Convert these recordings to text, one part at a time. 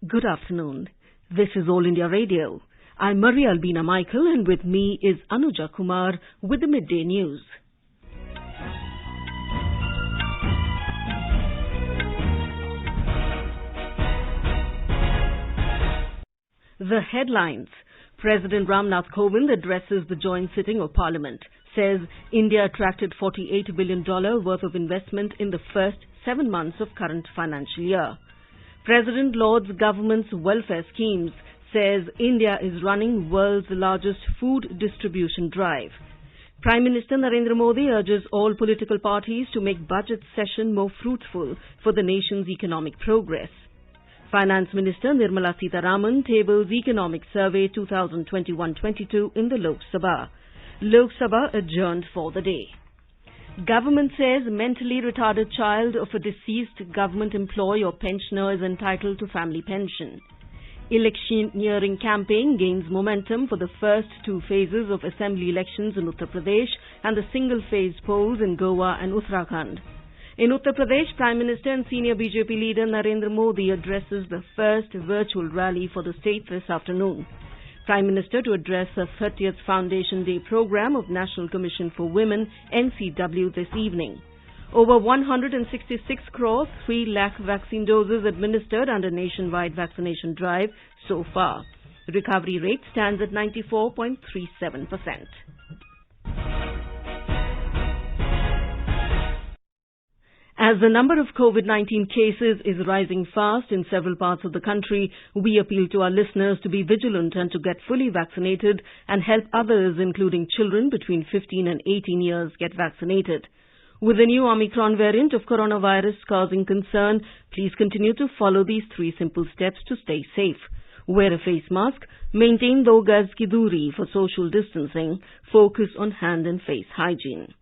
Good afternoon. This is All India Radio. I'm Maria Albina Michael, and with me is Anuja Kumar with the Midday News. The headlines. President Ramnath Kovind addresses the joint sitting of Parliament, says India attracted $48 billion worth of investment in the first 7 months of current financial year. President lauds government's welfare schemes, says India is running world's largest food distribution drive. Prime Minister Narendra Modi urges all political parties to make budget session more fruitful for the nation's economic progress. Finance Minister Nirmala Sitharaman tables Economic Survey 2021-22 in the Lok Sabha. Lok Sabha adjourned for the day. Government says mentally retarded child of a deceased government employee or pensioner is entitled to family pension. Electioneering campaign gains momentum for the first 2 phases of assembly elections in Uttar Pradesh and the single-phase polls in Goa and Uttarakhand. In Uttar Pradesh, Prime Minister and senior BJP leader Narendra Modi addresses the first virtual rally for the state this afternoon. Prime Minister to address the 30th Foundation Day program of National Commission for Women, NCW, this evening. Over 166 crore, 3 lakh vaccine doses administered under nationwide vaccination drive so far. Recovery rate stands at 94.37%. As the number of COVID-19 cases is rising fast in several parts of the country, we appeal to our listeners to be vigilant and to get fully vaccinated and help others, including children between 15 and 18 years, get vaccinated. With the new Omicron variant of coronavirus causing concern, please continue to follow these 3 simple steps to stay safe. Wear a face mask, maintain 2 gaz ki doori for social distancing, focus on hand and face hygiene.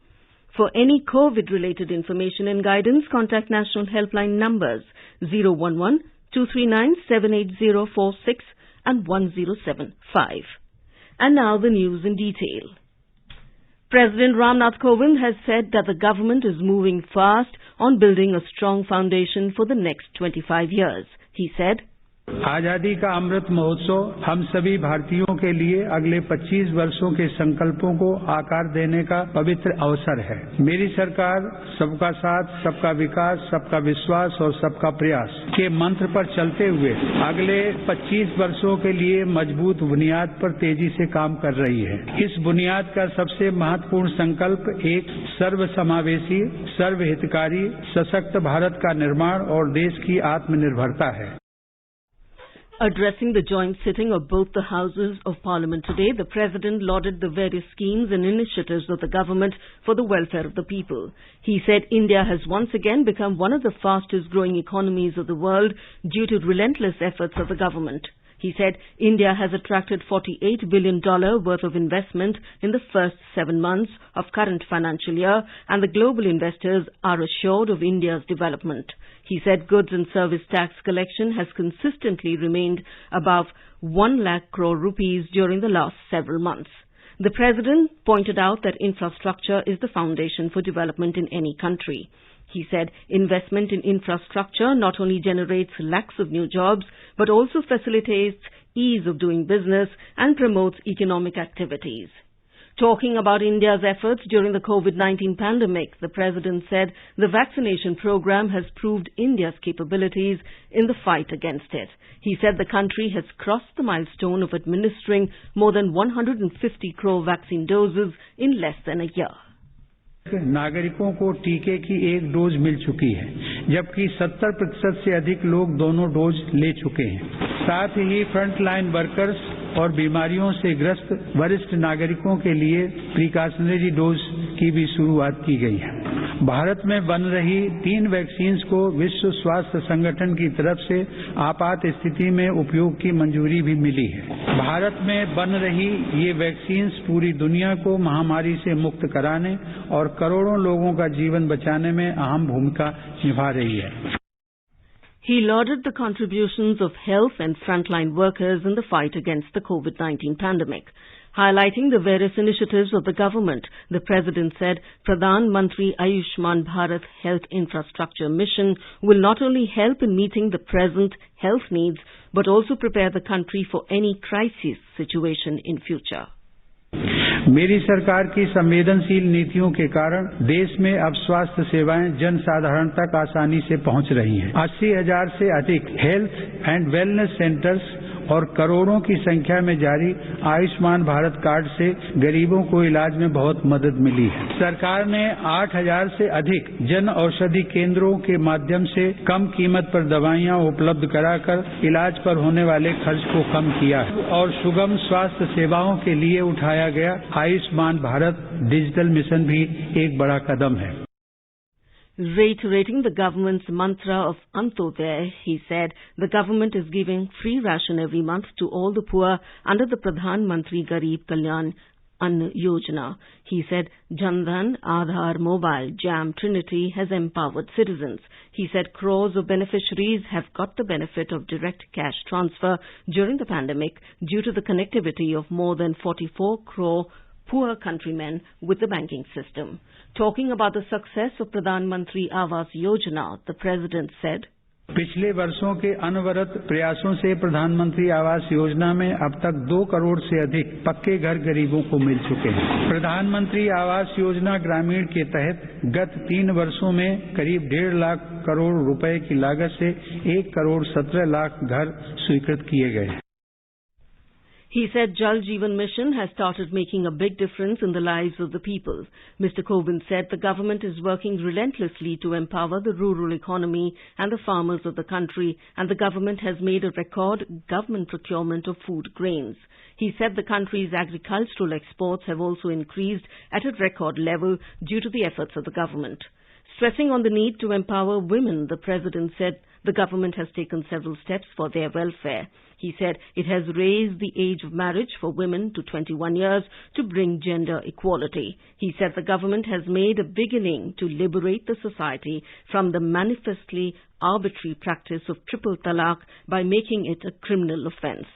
For any COVID-related information and guidance, contact National Helpline numbers 011-239-78046 and 1075. And now the news in detail. President Ramnath Kovind has said that the government is moving fast on building a strong foundation for the next 25 years. He said, आजादी का अमृत महोत्सव हम सभी भारतीयों के लिए अगले 25 वर्षों के संकल्पों को आकार देने का पवित्र अवसर है। मेरी सरकार सबका साथ, सबका विकास, सबका विश्वास और सबका प्रयास के मंत्र पर चलते हुए अगले 25 वर्षों के लिए मजबूत बुनियाद पर तेजी से काम कर रही है। इस बुनियाद का सबसे महत्वपूर्ण संकल्प एक सर्वसमावेशी, सर्वहितकारी, सशक्त भारत का निर्माण और देश की आत्मनिर्भरता है। Addressing the joint sitting of both the Houses of Parliament today, the President lauded the various schemes and initiatives of the government for the welfare of the people. He said India has once again become one of the fastest growing economies of the world due to relentless efforts of the government. He said India has attracted $48 billion worth of investment in the first 7 months of current financial year, and the global investors are assured of India's development. He said goods and service tax collection has consistently remained above 1 lakh crore rupees during the last several months. The President pointed out that infrastructure is the foundation for development in any country. He said investment in infrastructure not only generates lakhs of new jobs, but also facilitates ease of doing business and promotes economic activities. Talking about India's efforts during the COVID-19 pandemic, the President said the vaccination program has proved India's capabilities in the fight against it. He said the country has crossed the milestone of administering more than 150 crore vaccine doses in less than a year. नागरिकों को टीके की 1 dose मिल चुकी है, जबकि 70% से अधिक लोग दोनों डोज ले चुके हैं। साथ ही फ्रंटलाइन वर्कर्स और बीमारियों से ग्रस्त वरिष्ठ नागरिकों के लिए प्रिकॉशनरी डोज की भी शुरुआत की गई है। भारत में बन रही 3 वैक्सीन्स को विश्व स्वास्थ्य संगठन की तरफ से आपात स्थिति में उपयोग की मंजूरी भी मिली है। भारत में बन रही ये वैक्सीन्स पूरी दुनिया को महामारी से मुक्त कराने और करोड़ों लोगों का जीवन बचाने में अहम भूमिका निभा रही है। He lauded the contributions of health and frontline workers in the fight against the COVID-19 pandemic. Highlighting the various initiatives of the government, the President said Pradhan Mantri Ayushman Bharat Health Infrastructure Mission will not only help in meeting the present health needs, but also prepare the country for any crisis situation in future. मेरी सरकार की संवेदनशील नीतियों के कारण देश में अब स्वास्थ्य सेवाएं जन साधारण तक आसानी से पहुंच रही हैं। 80,000 से अधिक हेल्थ एंड वेलनेस सेंटर्स और करोड़ों की संख्या में जारी आयुष्मान भारत कार्ड से गरीबों को इलाज में बहुत मदद मिली है। सरकार ने 8,000 से अधिक जन औषधि केंद्रों के माध्यम से कम कीमत पर दवाइयां उपलब्ध कराकर इलाज पर होने वाले खर्च को कम किया है और सुगम स्वास्थ्य सेवाओं के लिए उठाया गया आयुष्मान भारत डिजिटल मिशन भी एक बड़ा कदम है। Reiterating the government's mantra of Antodaya, he said the government is giving free ration every month to all the poor under the Pradhan Mantri Garib Kalyan Ann Yojana. He said Jan Dhan, Aadhaar, Mobile, Jam, Trinity has empowered citizens. He said crores of beneficiaries have got the benefit of direct cash transfer during the pandemic due to the connectivity of more than 44 crore poor countrymen with the banking system. Talking about the success of Pradhan Mantri Awas Yojana, the President said, पिछले वर्षों के अनवरत प्रयासों से प्रधानमंत्री आवास योजना में अब तक 2 करोड़ से अधिक पक्के घर गरीबों को मिल चुके हैं। प्रधानमंत्री आवास योजना ग्रामीण के तहत गत 3 वर्षों में करीब 1.5 लाख करोड़ रुपए की लागत से 1 करोड़ 17 लाख घर स्वीकृत किए गए। He said Jal Jeevan Mission has started making a big difference in the lives of the people. Mr. Kovind said the government is working relentlessly to empower the rural economy and the farmers of the country, and the government has made a record government procurement of food grains. He said the country's agricultural exports have also increased at a record level due to the efforts of the government. Stressing on the need to empower women, the President said the government has taken several steps for their welfare. He said it has raised the age of marriage for women to 21 years to bring gender equality. He said the government has made a beginning to liberate the society from the manifestly arbitrary practice of triple talaq by making it a criminal offence.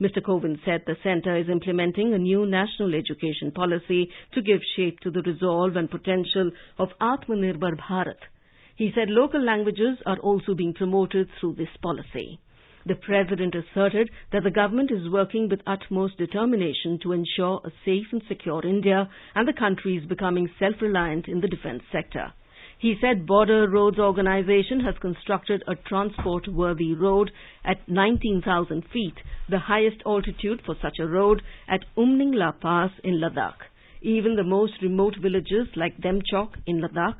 Mr. Kovind said the centre is implementing a new national education policy to give shape to the resolve and potential of Atmanirbhar Bharat. He said local languages are also being promoted through this policy. The President asserted that the government is working with utmost determination to ensure a safe and secure India, and the country is becoming self-reliant in the defence sector. He said Border Roads Organisation has constructed a transport-worthy road at 19,000 feet, the highest altitude for such a road, at Umningla Pass in Ladakh. Even the most remote villages like Demchok in Ladakh,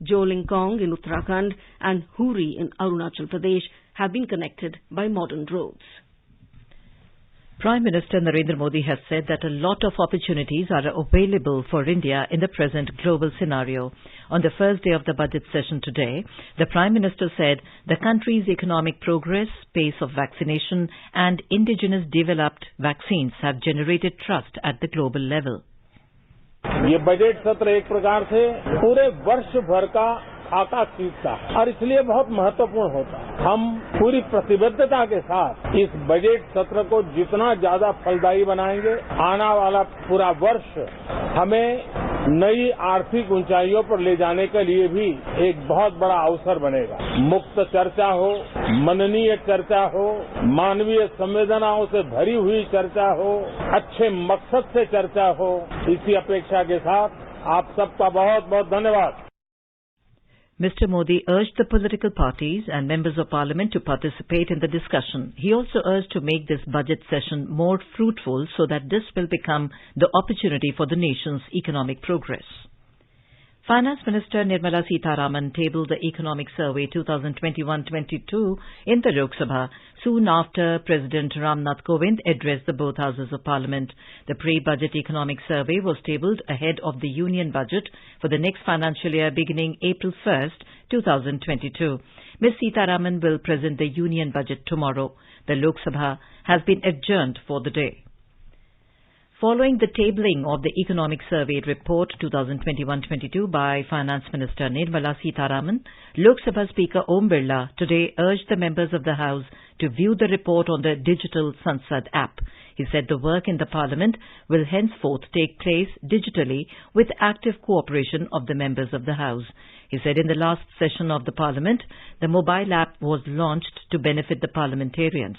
Jolingkong in Uttarakhand and Huri in Arunachal Pradesh have been connected by modern roads. Prime Minister Narendra Modi has said that a lot of opportunities are available for India in the present global scenario. On the first day of the budget session today, the Prime Minister said the country's economic progress, pace of vaccination and indigenous developed vaccines have generated trust at the global level. ये budget सत्र एक प्रकार से पूरे वर्ष भर का खाका खींचता है और इसलिए बहुत महत्वपूर्ण होता है। हम पूरी प्रतिबद्धता के साथ इस बजट सत्र को जितना ज्यादा फलदायी बनाएंगे, आने वाला पूरा वर्ष हमें नई आर्थिक ऊंचाइयों पर ले जाने के लिए भी एक बहुत बड़ा अवसर बनेगा। मुक्त चर्चा हो, मननीय चर्चा हो, मानवीय संवेदनाओं से भरी हुई चर्चा हो, अच्छे मकसद से चर्चा हो, इसी अपेक्षा के साथ आप सबका बहुत बहुत धन्यवाद। Mr. Modi urged the political parties and members of parliament to participate in the discussion. He also urged to make this budget session more fruitful so that this will become the opportunity for the nation's economic progress. Finance Minister Nirmala Sitharaman tabled the Economic Survey 2021-22 in the Lok Sabha soon after President Ramnath Kovind addressed the both houses of Parliament. The pre-budget Economic Survey was tabled ahead of the Union Budget for the next financial year beginning April 1st, 2022. Ms. Sitharaman will present the Union Budget tomorrow. The Lok Sabha has been adjourned for the day. Following the tabling of the Economic Survey Report 2021-22 by Finance Minister Nirmala Sitharaman, Lok Sabha Speaker Om Birla today urged the members of the House to view the report on the digital Sansad app. He said the work in the Parliament will henceforth take place digitally with active cooperation of the members of the House. He said in the last session of the Parliament, the mobile app was launched to benefit the parliamentarians.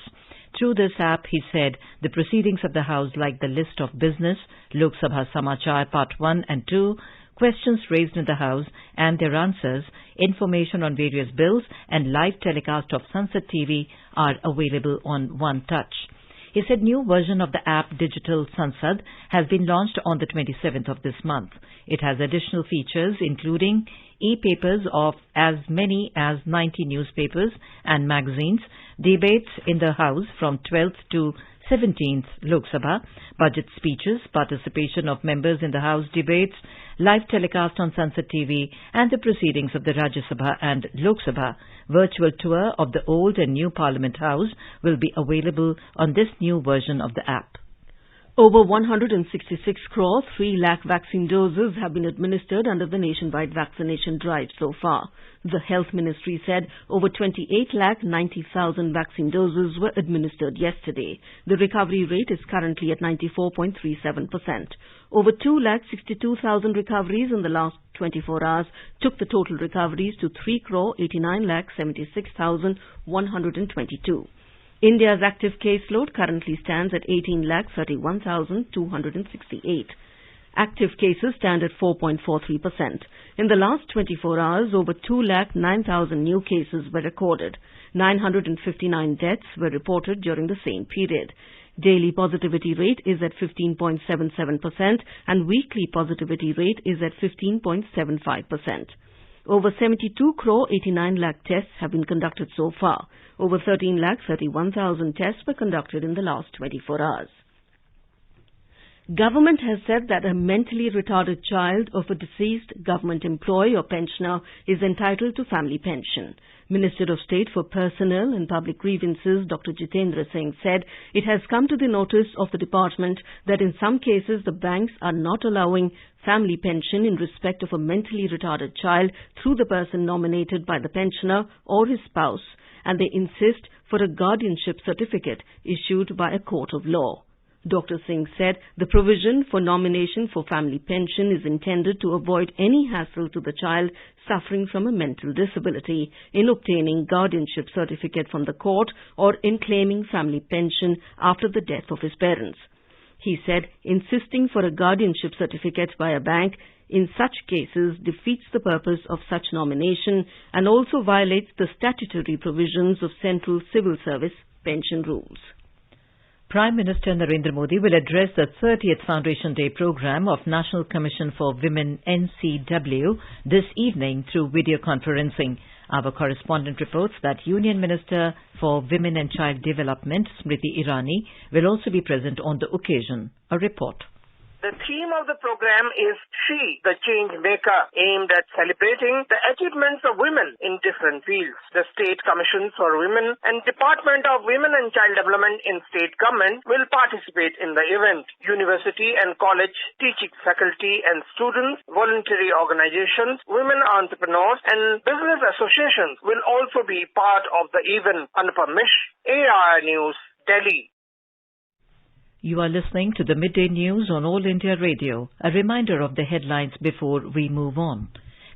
Through this app, he said, the proceedings of the House like the list of business, Lok Sabha Samachar Part 1 and 2, questions raised in the House and their answers, information on various bills and live telecast of Sansad TV are available on one touch. He said new version of the app Digital Sansad has been launched on the 27th of this month. It has additional features including e-papers of as many as 90 newspapers and magazines, debates in the House from 12th to 17th Lok Sabha, budget speeches, participation of members in the House debates, live telecast on Sansad TV and the proceedings of the Rajya Sabha and Lok Sabha. Virtual tour of the old and new Parliament House will be available on this new version of the app. Over 166 crore, 3 lakh vaccine doses have been administered under the nationwide vaccination drive so far. The Health Ministry said over 28 lakh 90,000 vaccine doses were administered yesterday. The recovery rate is currently at 94.37%. Over 2 lakh 62,000 recoveries in the last 24 hours took the total recoveries to 3 crore 89 lakh 76,122. India's active caseload currently stands at 18,31,268. Active cases stand at 4.43%. In the last 24 hours, over 2,09,000 new cases were recorded. 959 deaths were reported during the same period. Daily positivity rate is at 15.77% and weekly positivity rate is at 15.75%. Over 72 crore 89 lakh tests have been conducted so far. Over 13 lakh 31,000 tests were conducted in the last 24 hours. Government has said that a mentally retarded child of a deceased government employee or pensioner is entitled to family pension. Minister of State for Personnel and Public Grievances Dr. Jitendra Singh said it has come to the notice of the department that in some cases the banks are not allowing family pension in respect of a mentally retarded child through the person nominated by the pensioner or his spouse, and they insist for a guardianship certificate issued by a court of law. Dr. Singh said the provision for nomination for family pension is intended to avoid any hassle to the child suffering from a mental disability in obtaining guardianship certificate from the court or in claiming family pension after the death of his parents. He said insisting for a guardianship certificate by a bank in such cases defeats the purpose of such nomination and also violates the statutory provisions of Central Civil Service pension rules. Prime Minister Narendra Modi will address the 30th Foundation Day program of National Commission for Women NCW this evening through video conferencing. Our correspondent reports that Union Minister for Women and Child Development, Smriti Irani, will also be present on the occasion. A report. The theme of the program is Shri, the change maker, aimed at celebrating the achievements of women in different fields. The State Commissions for Women and Department of Women and Child Development in state government will participate in the event. University and college teaching faculty and students, voluntary organizations, women entrepreneurs and business associations will also be part of the event. Anupam Mish, AIR News, Delhi. You are listening to the Midday News on All India Radio. A reminder of the headlines before we move on.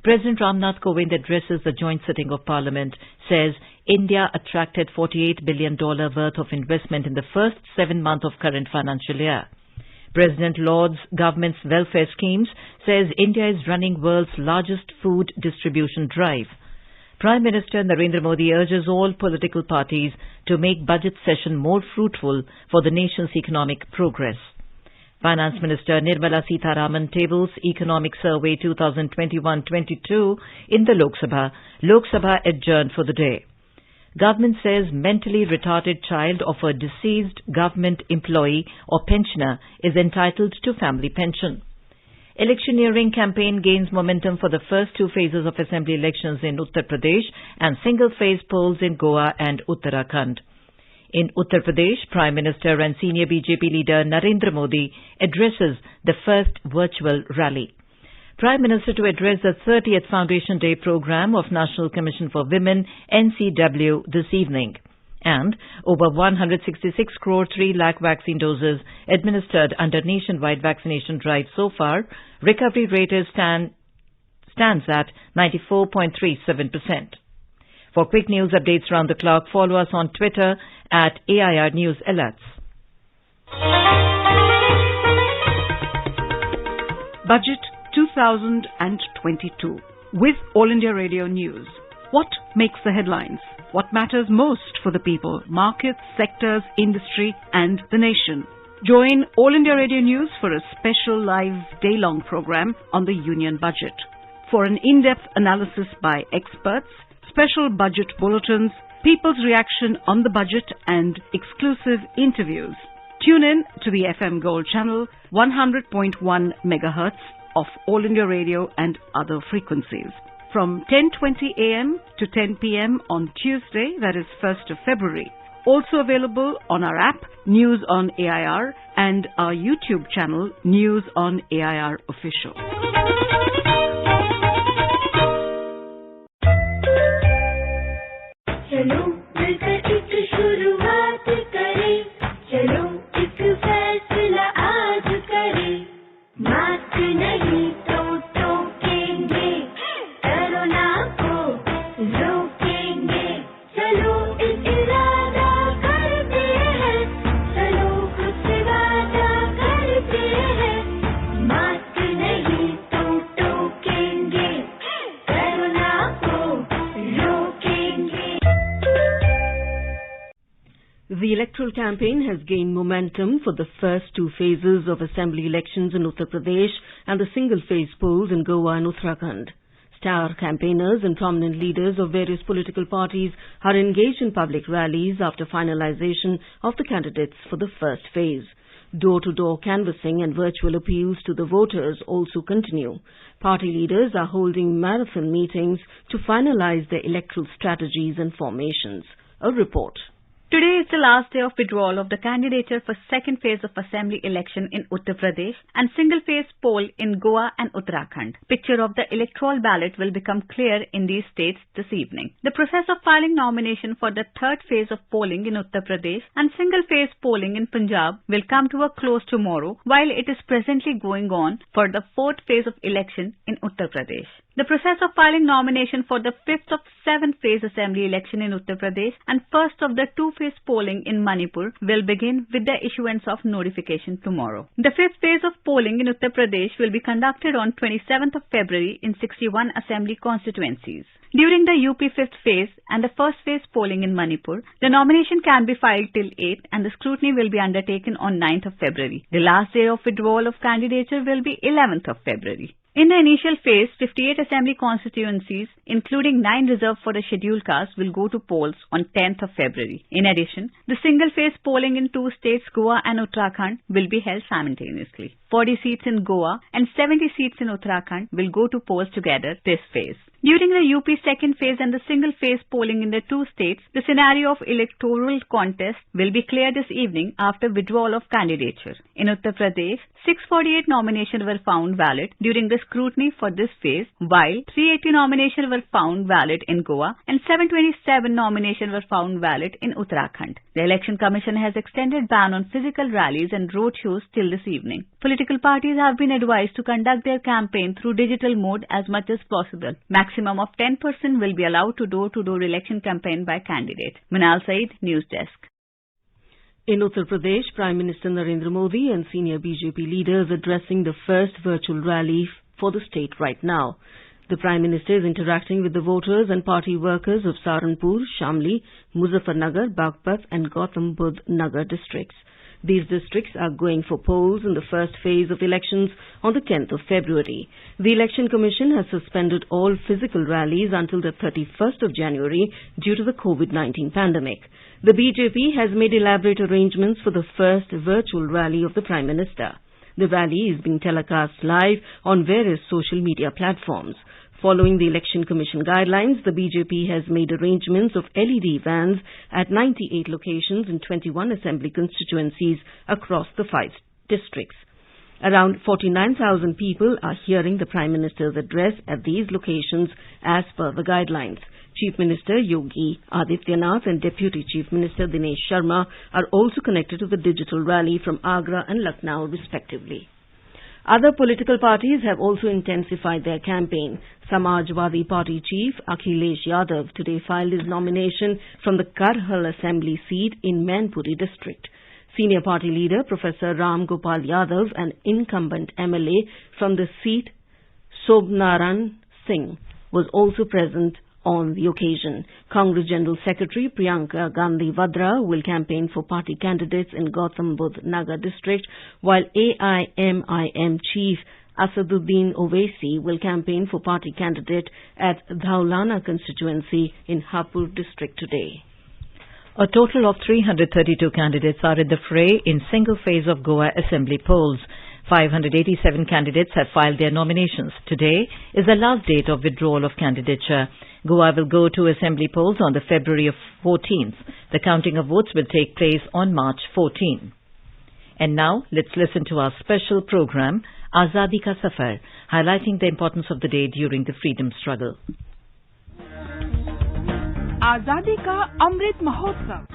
President Ramnath Kovind addresses the joint sitting of Parliament, says India attracted $48 billion worth of investment in the first 7 months of current financial year. President Lord's government's welfare schemes, says India is running world's largest food distribution drive. Prime Minister Narendra Modi urges all political parties to make budget session more fruitful for the nation's economic progress. Finance Minister Nirmala Sitharaman tables Economic Survey 2021-22 in the Lok Sabha. Lok Sabha adjourned for the day. Government says mentally retarded child of a deceased government employee or pensioner is entitled to family pension. Electioneering campaign gains momentum for the first 2 phases of assembly elections in Uttar Pradesh and single-phase polls in Goa and Uttarakhand. In Uttar Pradesh, Prime Minister and senior BJP leader Narendra Modi addresses the first virtual rally. Prime Minister to address the 30th Foundation Day program of National Commission for Women, NCW, this evening. And over 166 crore 3 lakh vaccine doses administered under nationwide vaccination drive so far. Recovery rate stands at 94.37%. For quick news updates round the clock, follow us on Twitter at AIR News Alerts. Budget 2022 with All India Radio News. What makes the headlines? What matters most for the people, markets, sectors, industry and the nation? Join All India Radio News for a special live day-long program on the Union Budget. For an in-depth analysis by experts, special budget bulletins, people's reaction on the budget and exclusive interviews. Tune in to the FM Gold channel 100.1 MHz of All India Radio and other frequencies. From 10:20 a.m. to 10 p.m. on Tuesday, that is 1st of February. Also available on our app, News on AIR, and our YouTube channel, News on AIR Official. चलो मिलकर एक शुरुआत करें, चलो एक फैसला आज करें, मास्क नहीं तो टोकेंगे, कोरोना को रोकेंगे, चलो एक इरादा करते हैं, चलो खुद से वादा करते हैं, मास्क नहीं तो टोकेंगे, कोरोना को रोकेंगे. The electoral campaign has gained momentum for the first two phases of assembly elections in Uttar Pradesh and the single-phase polls in Goa and Uttarakhand. Star campaigners and prominent leaders of various political parties are engaged in public rallies after finalization of the candidates for the first phase. Door-to-door canvassing and virtual appeals to the voters also continue. Party leaders are holding marathon meetings to finalize their electoral strategies and formations. A report. Today is the last day of withdrawal of the candidature for second phase of assembly election in Uttar Pradesh and single phase poll in Goa and Uttarakhand. Picture of the electoral ballot will become clear in these states this evening. The process of filing nomination for the third phase of polling in Uttar Pradesh and single phase polling in Punjab will come to a close tomorrow, while it is presently going on for the fourth phase of election in Uttar Pradesh. The process of filing nomination for the fifth of seventh phase assembly election in Uttar Pradesh and first of the two-phase polling in Manipur will begin with the issuance of notification tomorrow. The fifth phase of polling in Uttar Pradesh will be conducted on 27th of February in 61 assembly constituencies. During the UP fifth phase and the first phase polling in Manipur, the nomination can be filed till 8th and the scrutiny will be undertaken on 9th of February. The last day of withdrawal of candidature will be 11th of February. In the initial phase, 58 assembly constituencies, including 9 reserved for the scheduled caste, will go to polls on 10th of February. In addition, the single-phase polling in two states, Goa and Uttarakhand, will be held simultaneously. 40 seats in Goa and 70 seats in Uttarakhand will go to polls together this phase. During the UP second phase and the single-phase polling in the two states, the scenario of electoral contest will be clear this evening after withdrawal of candidature. In Uttar Pradesh, 648 nominations were found valid during the scrutiny for this phase, while 380 nominations were found valid in Goa and 727 nominations were found valid in Uttarakhand. The Election Commission has extended ban on physical rallies and road shows till this evening. Political parties have been advised to conduct their campaign through digital mode as much as possible. Maximum of 10% will be allowed to door-to-door election campaign by candidate. Manal Saeed, News Desk. In Uttar Pradesh, Prime Minister Narendra Modi and senior BJP leaders addressing the first virtual rally for the state right now. The Prime Minister is interacting with the voters and party workers of Saharanpur, Shamli, Muzaffarnagar, Bagpat and Gautam Budh Nagar districts. These districts are going for polls in the first phase of elections on the 10th of February. The Election Commission has suspended all physical rallies until the 31st of January due to the COVID-19 pandemic. The BJP has made elaborate arrangements for the first virtual rally of the Prime Minister. The rally is being telecast live on various social media platforms. Following the Election Commission guidelines, the BJP has made arrangements of LED vans at 98 locations in 21 assembly constituencies across the 5 districts. Around 49,000 people are hearing the Prime Minister's address at these locations as per the guidelines. Chief Minister Yogi Adityanath and Deputy Chief Minister Dinesh Sharma are also connected to the digital rally from Agra and Lucknow respectively. Other political parties have also intensified their campaign. Samajwadi Party Chief Akhilesh Yadav today filed his nomination from the Karhal Assembly seat in Mainpuri district. Senior party leader Professor Ram Gopal Yadav and incumbent MLA from the seat Sobnaran Singh was also present on the occasion. Congress General Secretary Priyanka Gandhi Vadra will campaign for party candidates in Gautam Budh Nagar district, while AIMIM Chief Asaduddin Owaisi will campaign for party candidate at Dhaulana constituency in Hapur district today. A total of 332 candidates are in the fray in single phase of Goa Assembly polls. 587 candidates have filed their nominations. Today is the last date of withdrawal of candidature. Goa will go to Assembly polls on the February 14th. The counting of votes will take place on March 14. And now, let's listen to our special program, Azadi Ka Safar, highlighting the importance of the day during the freedom struggle. आजादी का Amrit Mahotsav.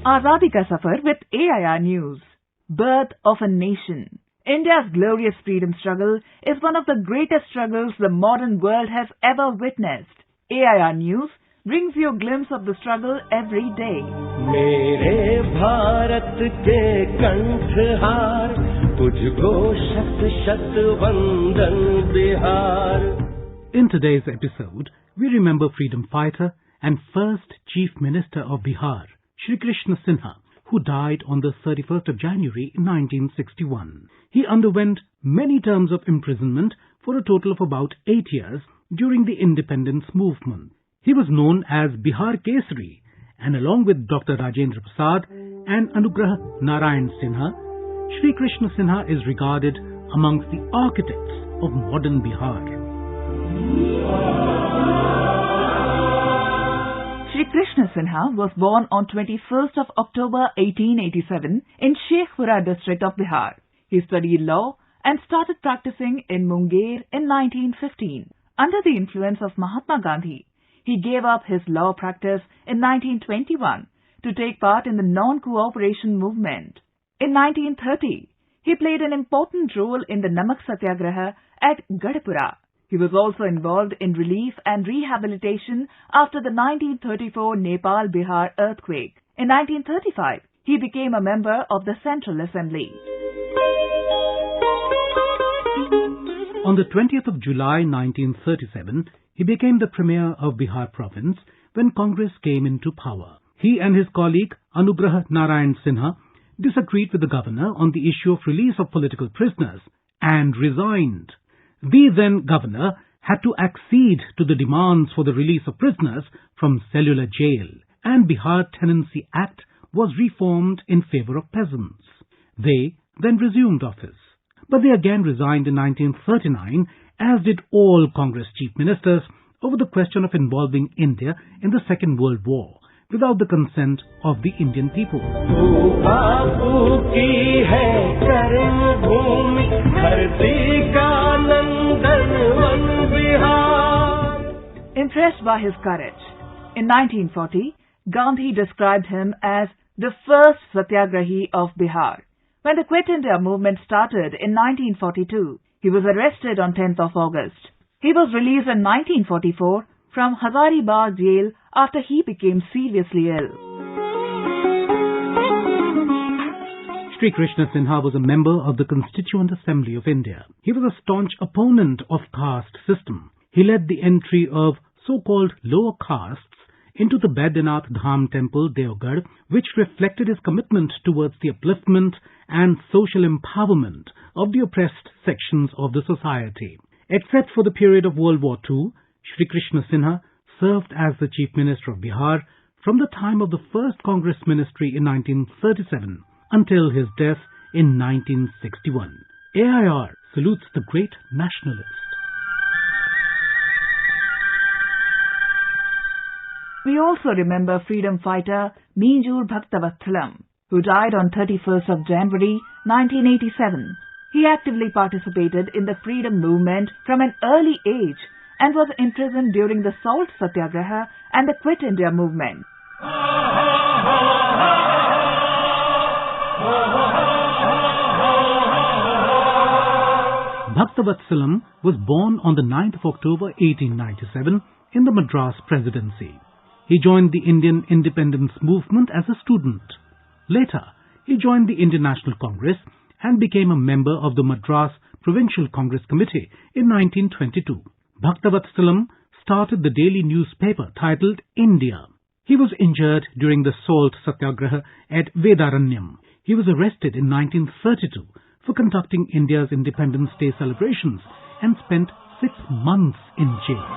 Azadi Ka Safar with AIR News. Birth of a nation. India's glorious freedom struggle is one of the greatest struggles the modern world has ever witnessed. AIR News brings you a glimpse of the struggle every day. मेरे भारत के कंठहार तुझको शत शत वंदन Bihar. In today's episode, we remember freedom fighter and first Chief Minister of Bihar, Shri Krishna Sinha, who died on the 31st of January 1961. He underwent many terms of imprisonment for a total of about 8 years during the independence movement. He was known as Bihar Kesari, and along with Dr. Rajendra Prasad and Anugrah Narayan Sinha, Shri Krishna Sinha is regarded amongst the architects of modern Bihar. Shri Krishna Sinha was born on 21st of October 1887 in Sheikhpura district of Bihar. He studied law and started practicing in Munger in 1915. Under the influence of Mahatma Gandhi, he gave up his law practice in 1921 to take part in the non-cooperation movement. In 1930, he played an important role in the Namak Satyagraha at Gadpura. He was also involved in relief and rehabilitation after the 1934 Nepal-Bihar earthquake. In 1935, he became a member of the Central Assembly. On the 20th of July 1937, he became the Premier of Bihar province when Congress came into power. He and his colleague Anugrah Narayan Sinha disagreed with the governor on the issue of release of political prisoners and resigned. The then governor had to accede to the demands for the release of prisoners from cellular jail, and Bihar Tenancy Act was reformed in favour of peasants. They then resumed office, but they again resigned in 1939, as did all Congress chief ministers, over the question of involving India in the Second World War, without the consent of the Indian people. Impressed by his courage, in 1940, Gandhi described him as the first Satyagrahi of Bihar. When the Quit India movement started in 1942, he was arrested on 10th of August. He was released in 1944 from Hazaribagh jail after he became seriously ill. Shri Krishna Sinha was a member of the Constituent Assembly of India. He was a staunch opponent of caste system. He led the entry of so-called lower castes into the Baidyanath Dham temple, Deoghar, which reflected his commitment towards the upliftment and social empowerment of the oppressed sections of the society. Except for the period of World War II, Shri Krishna Sinha served as the Chief Minister of Bihar from the time of the first Congress ministry in 1937 until his death in 1961. AIR salutes the great nationalist. We also remember freedom fighter Minjur Bhaktavatthalam, who died on 31st of January 1987. He actively participated in the freedom movement from an early age and was imprisoned during the Salt Satyagraha and the Quit India movement. Bhaktavatthalam was born on the 9th of October 1897 in the Madras Presidency. He joined the Indian independence movement as a student. Later, he joined the Indian National Congress and became a member of the Madras Provincial Congress Committee in 1922. Bhaktavatthalam started the daily newspaper titled India. He was injured during the Salt Satyagraha at Vedaranyam. He was arrested in 1932 for conducting India's Independence Day celebrations and spent 6 months in jail.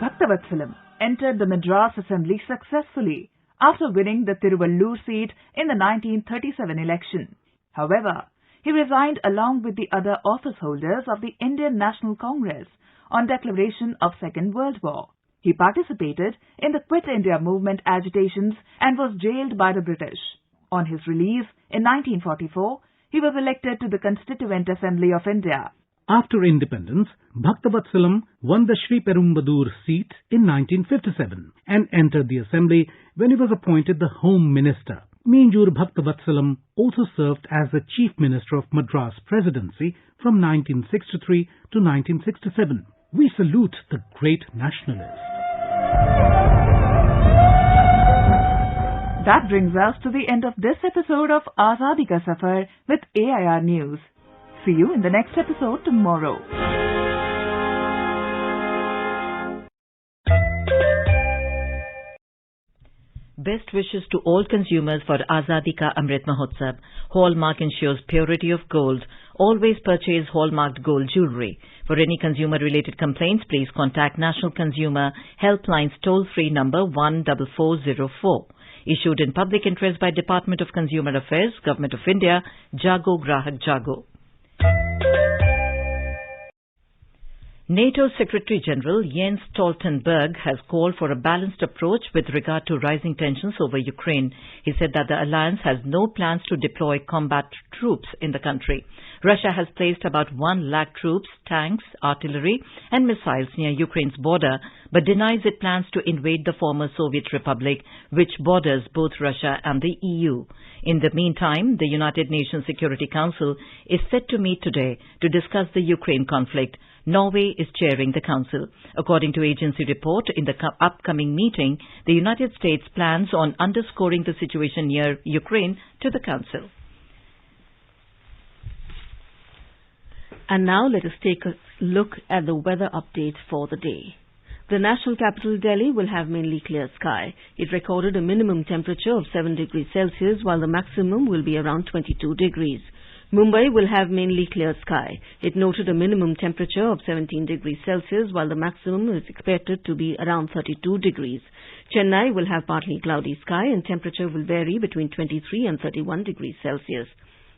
Bhaktavatthalam entered the Madras Assembly successfully after winning the Tiruvallur seat in the 1937 election. However, he resigned along with the other office holders of the Indian National Congress on declaration of Second World War. He participated in the Quit India movement agitations and was jailed by the British. On his release in 1944, he was elected to the Constituent Assembly of India. After independence, Bhaktavatthalam won the Shri Perumbadur seat in 1957 and entered the assembly when he was appointed the Home Minister. Minjur Bhaktavatthalam also served as the Chief Minister of Madras Presidency from 1963 to 1967. We salute the great nationalist. That brings us to the end of this episode of Azadi Ka Safar with AIR News. See you in the next episode tomorrow. Best wishes to all consumers for Azadi Ka Amrit Mahotsav. Hallmark ensures purity of gold. Always purchase hallmarked gold jewellery. For any consumer-related complaints, please contact National Consumer Helpline's toll-free number 14404. Issued in public interest by Department of Consumer Affairs, Government of India, Jago Grahak Jago. NATO Secretary-General Jens Stoltenberg has called for a balanced approach with regard to rising tensions over Ukraine. He said that the alliance has no plans to deploy combat troops in the country. Russia has placed about 1 lakh troops, tanks, artillery and missiles near Ukraine's border, but denies it plans to invade the former Soviet Republic, which borders both Russia and the EU. In the meantime, the United Nations Security Council is set to meet today to discuss the Ukraine conflict. Norway is chairing the council. According to agency report, in the upcoming meeting, the United States plans on underscoring the situation near Ukraine to the council. And now let us take a look at the weather update for the day. The national capital Delhi will have mainly clear sky. It recorded a minimum temperature of 7 degrees Celsius while the maximum will be around 22 degrees. Mumbai will have mainly clear sky. It noted a minimum temperature of 17 degrees Celsius while the maximum is expected to be around 32 degrees. Chennai will have partly cloudy sky and temperature will vary between 23 and 31 degrees Celsius.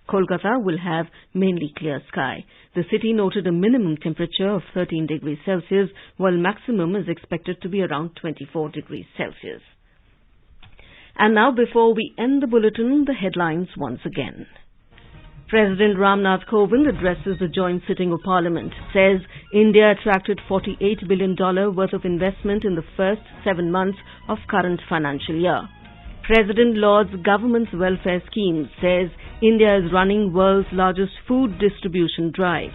Kolkata will have mainly clear sky. The city noted a minimum temperature of 13 degrees Celsius while maximum is expected to be around 24 degrees Celsius. And now before we end the bulletin, the headlines once again. President Ramnath Kovind addresses the joint sitting of Parliament, says India attracted $48 billion worth of investment in the first 7 months of current financial year. President lauds government's welfare scheme, says India is running world's largest food distribution drive.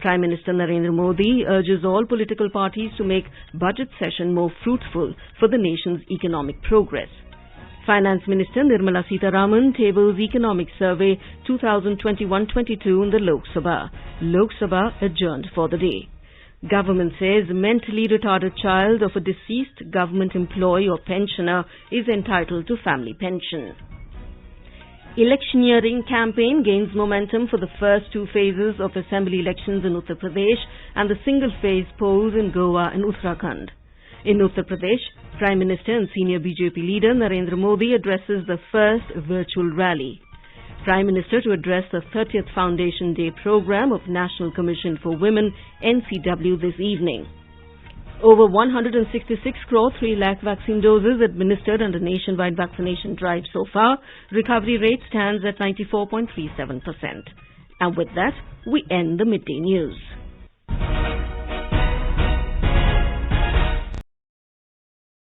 Prime Minister Narendra Modi urges all political parties to make budget session more fruitful for the nation's economic progress. Finance Minister Nirmala Sitharaman tables Economic Survey 2021-22 in the Lok Sabha. Lok Sabha adjourned for the day. Government says mentally retarded child of a deceased government employee or pensioner is entitled to family pension. Electioneering campaign gains momentum for the first two phases of assembly elections in Uttar Pradesh and the single-phase polls in Goa and Uttarakhand. In Uttar Pradesh, Prime Minister and senior BJP leader Narendra Modi addresses the first virtual rally. Prime Minister to address the 30th Foundation Day program of National Commission for Women NCW this evening. Over 166 crore 3 lakh vaccine doses administered under nationwide vaccination drive so far. Recovery rate stands at 94.37%. And with that, we end the midday news.